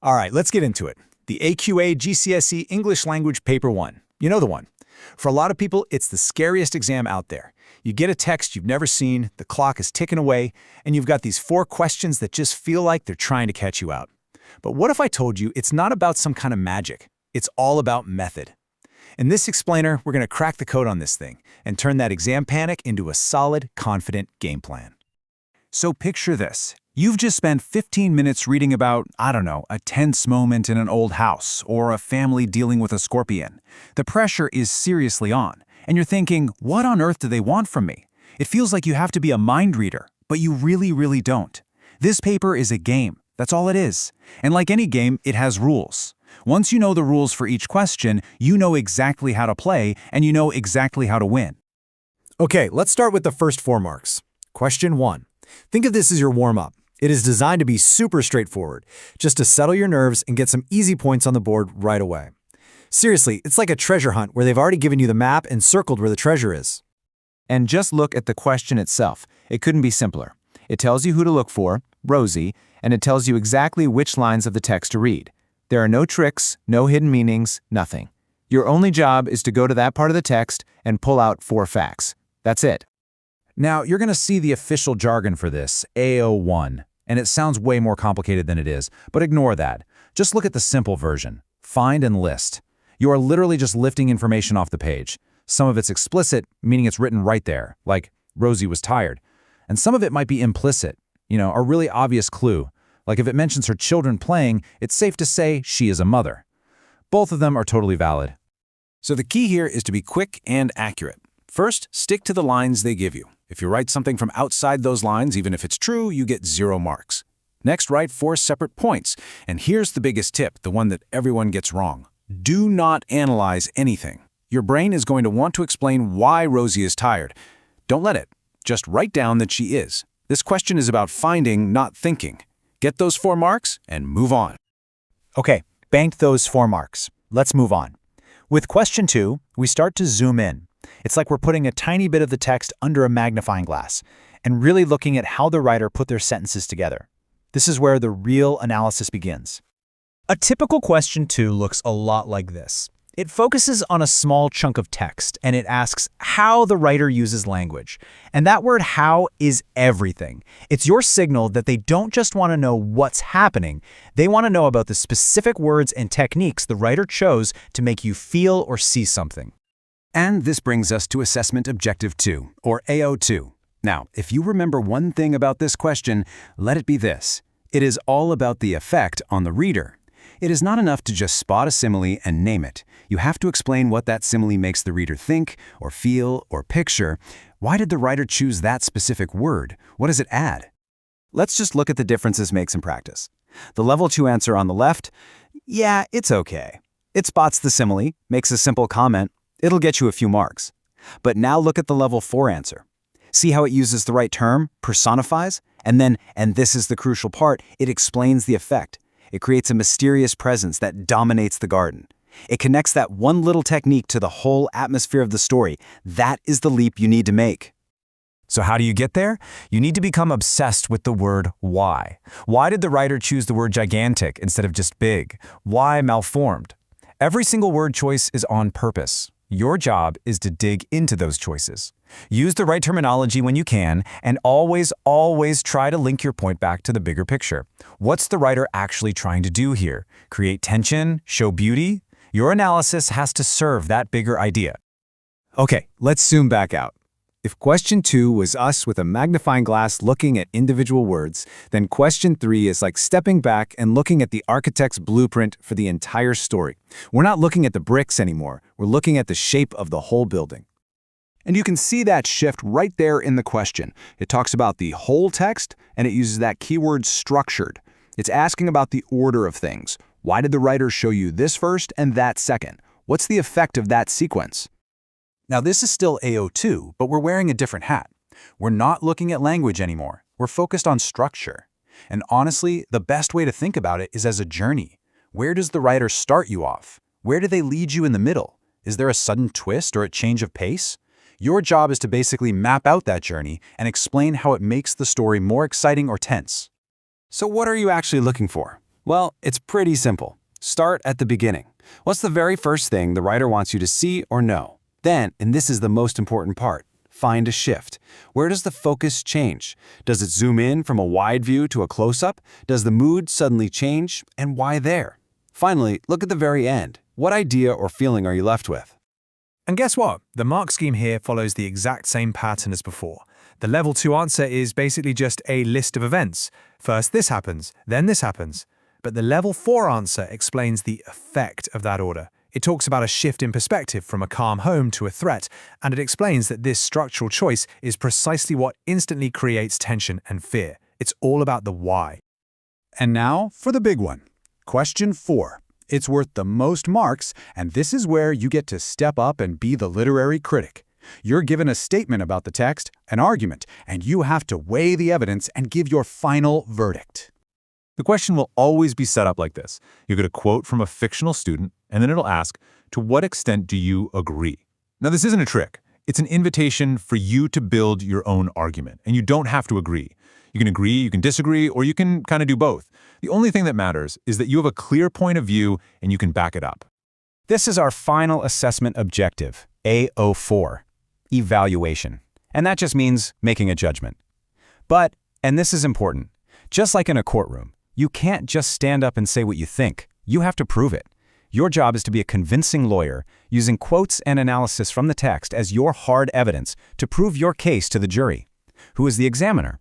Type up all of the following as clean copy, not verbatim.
All right, let's get into it. The AQA GCSE English Language Paper 1. You know the one. For a lot of people, it's the scariest exam out there. You get a text you've never seen, the clock is ticking away, and you've got these 4 questions that just feel like they're trying to catch you out. But what if I told you it's not about some kind of magic? It's all about method. In this explainer, we're going to crack the code on this thing and turn that exam panic into a solid, confident game plan. So picture this. You've just spent 15 minutes reading about, a tense moment in an old house or a family dealing with a scorpion. The pressure is seriously on, and you're thinking, what on earth do they want from me? It feels like you have to be a mind reader, but you really don't. This paper is a game. That's all it is. And like any game, it has rules. Once you know the rules for each question, you know exactly how to play, and you know exactly how to win. Okay, let's start with the first 4 marks. Question 1. Think of this as your warm-up. It is designed to be super straightforward, just to settle your nerves and get some easy points on the board right away. Seriously, it's like a treasure hunt where they've already given you the map and circled where the treasure is. And just look at the question itself. It couldn't be simpler. It tells you who to look for, Rosie, and it tells you exactly which lines of the text to read. There are no tricks, no hidden meanings, nothing. Your only job is to go to that part of the text and pull out 4 facts. That's it. Now, you're going to see the official jargon for this, AO1, and it sounds way more complicated than it is, but ignore that. Just look at the simple version, find and list. You are literally just lifting information off the page. Some of it's explicit, meaning it's written right there, like Rosie was tired. And some of it might be implicit, a really obvious clue. Like if it mentions her children playing, it's safe to say she is a mother. Both of them are totally valid. So the key here is to be quick and accurate. First, stick to the lines they give you. If you write something from outside those lines, even if it's true, you get 0 marks. Next, write 4 separate points. And here's the biggest tip, the one that everyone gets wrong. Do not analyze anything. Your brain is going to want to explain why Rosie is tired. Don't let it. Just write down that she is. This question is about finding, not thinking. Get those 4 marks and move on. Okay, banked those 4 marks. Let's move on. With question 2, we start to zoom in. It's like we're putting a tiny bit of the text under a magnifying glass and really looking at how the writer put their sentences together. This is where the real analysis begins. A typical question 2 looks a lot like this. It focuses on a small chunk of text, and it asks how the writer uses language. And that word how is everything. It's your signal that they don't just want to know what's happening. They want to know about the specific words and techniques the writer chose to make you feel or see something. And this brings us to Assessment Objective 2, or AO2. Now, if you remember one thing about this question, let it be this. It is all about the effect on the reader. It is not enough to just spot a simile and name it. You have to explain what that simile makes the reader think, or feel, or picture. Why did the writer choose that specific word? What does it add? Let's just look at the differences makes in practice. The level 2 answer on the left, yeah, it's okay. It spots the simile, makes a simple comment. It'll get you a few marks. But now look at the level 4 answer. See how it uses the right term, personifies, and then, and this is the crucial part, it explains the effect. It creates a mysterious presence that dominates the garden. It connects that one little technique to the whole atmosphere of the story. That is the leap you need to make. So how do you get there? You need to become obsessed with the word why. Why did the writer choose the word gigantic instead of just big? Why malformed? Every single word choice is on purpose. Your job is to dig into those choices. Use the right terminology when you can, and always try to link your point back to the bigger picture. What's the writer actually trying to do here? Create tension? Show beauty? Your analysis has to serve that bigger idea. Okay, let's zoom back out. If question 2 was us with a magnifying glass looking at individual words, then question 3 is like stepping back and looking at the architect's blueprint for the entire story. We're not looking at the bricks anymore. We're looking at the shape of the whole building. And you can see that shift right there in the question. It talks about the whole text, and it uses that keyword structured. It's asking about the order of things. Why did the writer show you this first and that second? What's the effect of that sequence? Now this is still AO2, but we're wearing a different hat. We're not looking at language anymore. We're focused on structure. And honestly, the best way to think about it is as a journey. Where does the writer start you off? Where do they lead you in the middle? Is there a sudden twist or a change of pace? Your job is to basically map out that journey and explain how it makes the story more exciting or tense. So what are you actually looking for? Well, it's pretty simple. Start at the beginning. What's the very first thing the writer wants you to see or know? Then, and this is the most important part, find a shift. Where does the focus change? Does it zoom in from a wide view to a close-up? Does the mood suddenly change? And why there? Finally, look at the very end. What idea or feeling are you left with? And guess what? The mark scheme here follows the exact same pattern as before. The level 2 answer is basically just a list of events. First this happens, then this happens. But the level 4 answer explains the effect of that order. It talks about a shift in perspective from a calm home to a threat, and it explains that this structural choice is precisely what instantly creates tension and fear. It's all about the why. And now for the big one. Question 4. It's worth the most marks, and this is where you get to step up and be the literary critic. You're given a statement about the text, an argument, and you have to weigh the evidence and give your final verdict. The question will always be set up like this. You get a quote from a fictional student, and then it'll ask, to what extent do you agree? Now, this isn't a trick. It's an invitation for you to build your own argument, and you don't have to agree. You can agree, you can disagree, or you can kind of do both. The only thing that matters is that you have a clear point of view and you can back it up. This is our final assessment objective, A04, evaluation. And that just means making a judgment. But, and this is important, just like in a courtroom, you can't just stand up and say what you think. You have to prove it. Your job is to be a convincing lawyer, using quotes and analysis from the text as your hard evidence to prove your case to the jury. Who is the examiner?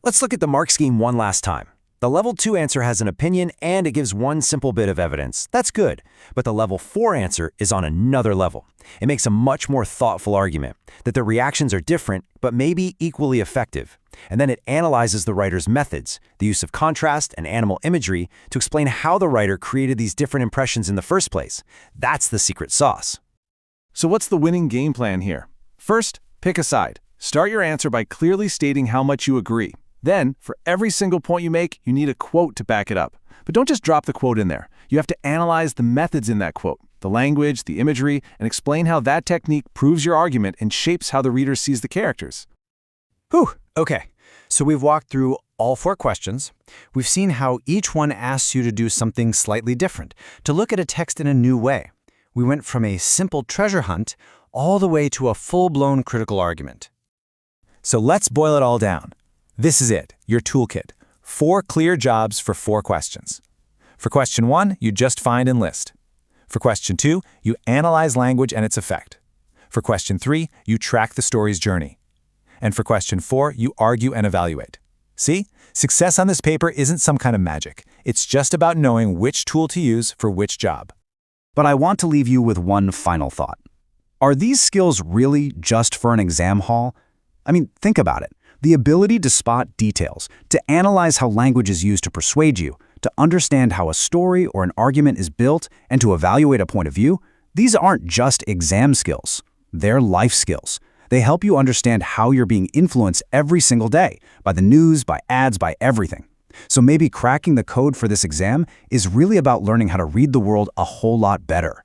Let's look at the mark scheme one last time. The level 2 answer has an opinion and it gives one simple bit of evidence. That's good. But the level 4 answer is on another level. It makes a much more thoughtful argument that the reactions are different but maybe equally effective. And then it analyzes the writer's methods, the use of contrast and animal imagery to explain how the writer created these different impressions in the first place. That's the secret sauce. So what's the winning game plan here? First, pick a side. Start your answer by clearly stating how much you agree. Then, for every single point you make, you need a quote to back it up. But don't just drop the quote in there. You have to analyze the methods in that quote, the language, the imagery, and explain how that technique proves your argument and shapes how the reader sees the characters. Whew, okay. So we've walked through all 4 questions. We've seen how each one asks you to do something slightly different, to look at a text in a new way. We went from a simple treasure hunt all the way to a full-blown critical argument. So let's boil it all down. This is it, your toolkit. 4 clear jobs for 4 questions. For question 1, you just find and list. For question 2, you analyze language and its effect. For question 3, you track the story's journey. And for question 4, you argue and evaluate. See? Success on this paper isn't some kind of magic. It's just about knowing which tool to use for which job. But I want to leave you with one final thought. Are these skills really just for an exam hall? I mean, think about it. The ability to spot details, to analyze how language is used to persuade you, to understand how a story or an argument is built, and to evaluate a point of view, these aren't just exam skills. They're life skills. They help you understand how you're being influenced every single day, by the news, by ads, by everything. So maybe cracking the code for this exam is really about learning how to read the world a whole lot better.